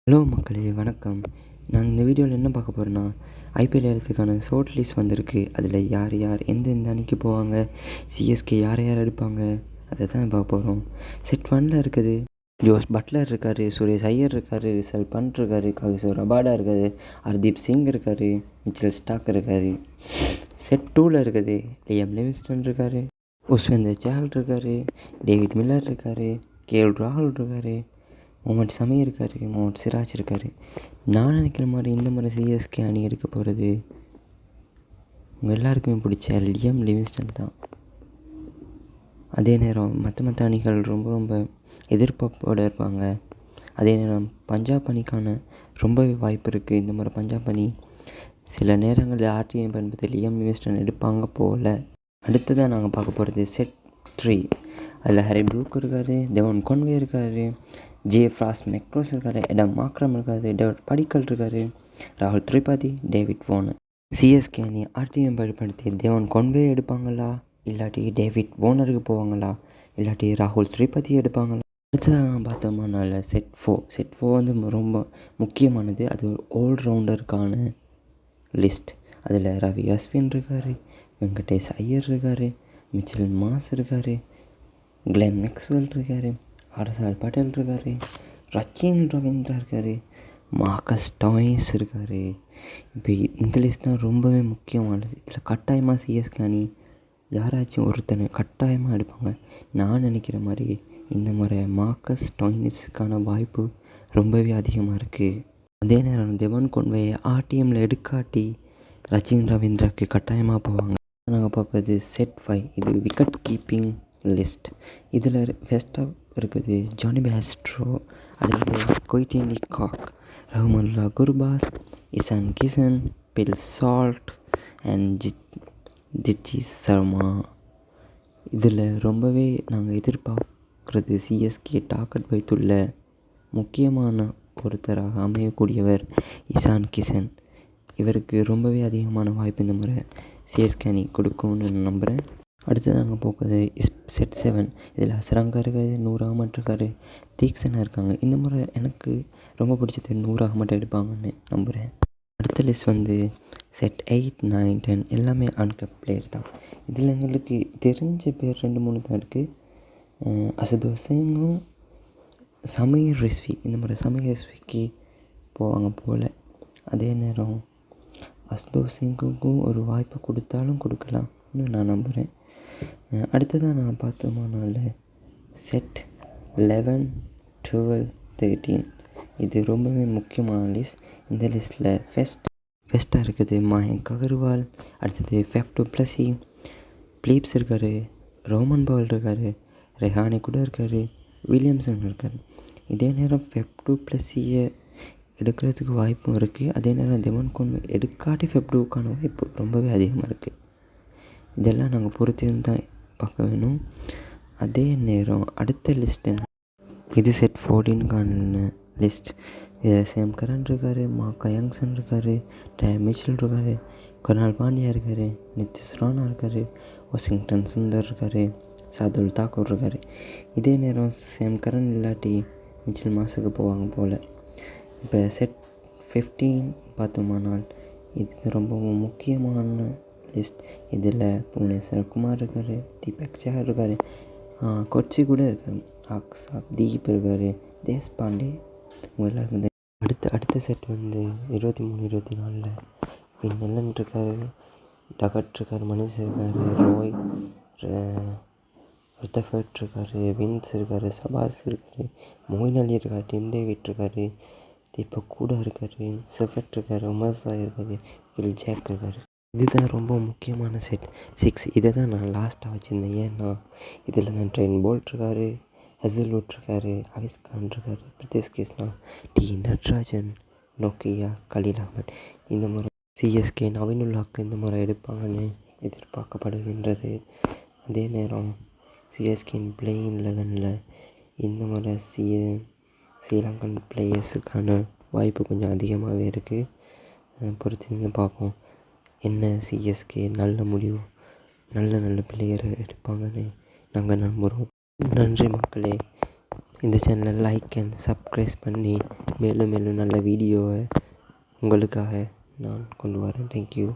Hello மக்களே, வணக்கம். நான் இந்த வீடியோவில் என்ன பார்க்க போகிறேன்னா, ஐபிஎல் ஏலத்துக்கான ஷார்ட் லிஸ்ட் வந்திருக்கு. அதில் யார் யார் எந்தெந்த அணிக்கு போவாங்க, சிஎஸ்கே யார் யார் எடுப்பாங்க, அதை தான் பார்க்க போகிறோம். செட் 1ல் இருக்குது ஜோஸ் பட்லர் இருக்கார், சுரேஷ் ஐயர் இருக்கார், ரிஷப் பண்ட் இருக்கார், காகிசோ ரபாடா இருக்கார், ஹர்தீப் சிங் இருக்கார், மிச்சல் ஸ்டார்க் இருக்கார். செட் 2ல் இருக்குது லியம் லிவிங்ஸ்டன் இருக்கார், யுஸ்வேந்திர சாஹல் இருக்கார், டேவிட் மில்லர் இருக்கார், கேஎல் ராகுல் இருக்கார், முகமது ஷமி இருக்கார், முகமது சிராஜ் இருக்கார். நான் நினைக்கிற மாதிரி இந்த மாதிரி சிஎஸ்கே அணி எடுக்க போகிறது உங்கள் எல்லாருக்குமே பிடிச்ச லியம் லிவிங்ஸ்டன் தான். அதே நேரம் மற்ற அணிகள் ரொம்ப எதிர்பார்ப்போடு இருப்பாங்க. அதே நேரம் பஞ்சாப் அணிக்கான ரொம்பவே வாய்ப்பு இருக்குது. இந்த மாதிரி பஞ்சாப் அணி சில நேரங்களில் ஆர்டிஐ பயன்படுத்தி லியம் லிவிங்ஸ்டன் எடுப்பாங்க போல். அடுத்ததாக நாங்கள் பார்க்க போகிறது செட் 3. அதில் ஹாரி ப்ரூக் இருக்கார், டெவான் கான்வே இருக்கார், ஜே.ஃப்ராஸ் மெக்ரோஸ் இருக்கார், எடம் மாக்ரம் இருக்கார், டேவிட் படிக்கல் இருக்கார், ராகுல் திரிபாதி, டேவிட் வார்னர். சிஎஸ்கே அணி ஆர்டிஎம் பயன்படுத்தி டெவான் கான்வே எடுப்பாங்களா, இல்லாட்டி டேவிட் வார்னருக்கு போவாங்களா, இல்லாட்டி ராகுல் திரிபாதி எடுப்பாங்களா? அடுத்ததாக பார்த்தோம்னால செட் 4 வந்து ரொம்ப முக்கியமானது. அது ஒரு ஆல்ரவுண்டருக்கான லிஸ்ட். அதில் ரவி அஸ்வின் இருக்கார், வெங்கடேஷ் ஐயர் இருக்கார், மிச்சல் மாஸ் இருக்கார், கிளென் மேக்ஸ்வெல் இருக்கார், ஹர்ஷல் பட்டேல் இருக்கார், ரச்சின் ரவீந்திரா இருக்கார், மார்க்கஸ் ஸ்டோய்னிஸ் இருக்கார். இப்போ இந்த லிஸ்ட் தான் ரொம்பவே முக்கியமானது. இதில் கட்டாயமாக சிஎஸ்கே அணி யாராச்சும் ஒருத்தனை கட்டாயமாக எடுப்பாங்க. நான் நினைக்கிற மாதிரி இந்த முறை மார்க்கஸ் ஸ்டோய்னிஸுக்கான வாய்ப்பு ரொம்பவே அதிகமாக இருக்குது. அதே நேரம் டெவான் கான்வேயை ஆர்டிஎம்மில் எடுக்காட்டி ரச்சின் ரவீந்திராவுக்கு கட்டாயமாக போவாங்க. நாங்கள் பார்க்குறது செட் 5. இது விக்கெட் கீப்பிங் லிஸ்ட். இதில் ஃபஸ்ட்டாக இருக்குது ஜானி பேஸ்ட்ரோ, அடுத்தது கொய்டினி Kock, Rahmanullah Gurbaz, Ishan Kishan, Phil Salt and Jitesh Sharma. இதில் ரொம்பவே நாங்கள் எதிர்பார்க்குறது சிஎஸ்கே டார்கெட் வைத்துள்ள முக்கியமான ஒருத்தராக அமையக்கூடியவர் இசான் கிஷன். இவருக்கு ரொம்பவே அதிகமான வாய்ப்பு இந்த முறை சிஎஸ்கே அணி கொடுக்கும்னு நான் நம்புகிறேன். அடுத்தது நாங்கள் போக்குறது செட் 7. இதில் அசரங்கா இருக்கார், நூர் அகமட் இருக்கார், தீக்ஷனா இருக்காங்க. இந்த முறை எனக்கு ரொம்ப பிடிச்சது நூர் அகமட் எடுப்பாங்கன்னு நம்புகிறேன். அடுத்த லிஸ்ட் வந்து செட் 8, 9, 10 எல்லாமே அன்கப் பிளேயர் தான். இதில் எங்களுக்கு தெரிஞ்ச பேர் 2-3 தான் இருக்குது. அசதுசைனும் சமீர் ரிஸ்வி. இந்த முறை சமீர் ரிஸ்விக்கு போவாங்க போல். அதே நேரம் அசதுசைனுக்கும் ஒரு வாய்ப்பு கொடுத்தாலும் கொடுக்கலாம்னு நான் நம்புகிறேன். அடுத்ததாக நான் பார்த்தோம்னால செட் 11, 12, 13 இது ரொம்பவே முக்கியமான லிஸ்ட். இந்த லிஸ்ட்டில் ஃபஸ்ட்டாக இருக்குது மயங்க் அகர்வால், அடுத்தது ஃபெஃப் டு பிளஸி, பிலீப்ஸ் இருக்கார், ரோமன் பவுல் இருக்கார், ரெஹானி கூட இருக்கார், வில்லியம்சன் இருக்கார். இதே நேரம் ஃபெஃப் டு பிளஸியை எடுக்கிறதுக்கு வாய்ப்பும் இருக்குது. அதே நேரம் டெவான் கான்வே எடுக்காட்டி ஃபெஃப் டுக்கான வாய்ப்பு ரொம்பவே அதிகமாக இருக்குது. இதெல்லாம் நாங்கள் பொறுத்திருந்து தான் பார்க்க வேணும். அதே நேரம் அடுத்த லிஸ்ட் என்ன, இது செட் 14க்கான லிஸ்ட். இதில் சேம் கரன் இருக்கார், மார்க் யங்சன் இருக்கார், டேர் மிச்சல் இருக்கார், குர்னால் பாண்டியா இருக்கார், நிதிஷ் ராணா இருக்கார், வாஷிங்டன் சுந்தர் இருக்கார், சாதுல் தாக்கூர் இருக்கார். இதே நேரம் சேம் கரன் இல்லாட்டி மிச்சல் மாஸுக்கு போவாங்க போல். இப்போ செட் 15 பார்த்தோமானால் இது ரொம்பவும் முக்கியமான லிஸ்ட். இதில் புவனேஸ்வர் குமார் இருக்கார், தீபக் சஹர் இருக்கார், கொச்சி கூட இருக்கார், அக்ஸாப் தீப் இருக்கார், தேஷ்பாண்டே. உங்கள் எல்லாருக்கும் அடுத்த செட் வந்து 23, 24 நெல்லன் இருக்கார், டகட் இருக்கார், மணிஷ் இருக்கார், ரோய் ரித்தஃபர்ட் இருக்கார், வின்ஸ் இருக்கார், சபாஸ் இருக்கார், மொயின் அலி இருக்கார், டிம் டேவிட் இருக்கார், தீபக் கூட இருக்கார், செஃபட் இருக்கார், உமர் சாய் இருக்கார், வில் ஜாக் இருக்கார். இதுதான் ரொம்ப முக்கியமான செட் 6. இதை தான் நான் லாஸ்ட்டாக வச்சுருந்தேன். ஏன்னா இதில் தான் ட்ரெயின் போல்ட் இருக்கார், ஹசல்வுட் இருக்கார், அவிஸ்கான் இருக்கார், பிரித்திஷ் Krishna, D Natarajan, Nokia, Khaleel Ahmad. இந்த முறை சிஎஸ்கே நவீனுல்லாக்கு இந்த முறை எடுப்பாங்கன்னு எதிர்பார்க்கப்படுகின்றது. அதே நேரம் சிஎஸ்கேயின் பிளேயிங் 11ல் இந்த முறை ஸ்ரீலங்கன் பிளேயர்ஸுக்கான வாய்ப்பு கொஞ்சம் அதிகமாகவே இருக்குது. பொறுத்திருந்து பார்ப்போம் என்ன சிஎஸ்கே நல்ல முடிவு, நல்ல பிளேயரை எடுப்பாங்கன்னு நாங்கள் நம்புகிறோம். நன்றி மக்களே. இந்த சேனலை லைக் அண்ட் சப்ஸ்கிரைப் பண்ணி மேலும் மேலும் நல்ல வீடியோவை உங்களுக்காக நான் கொண்டு வரேன். தேங்க்யூ.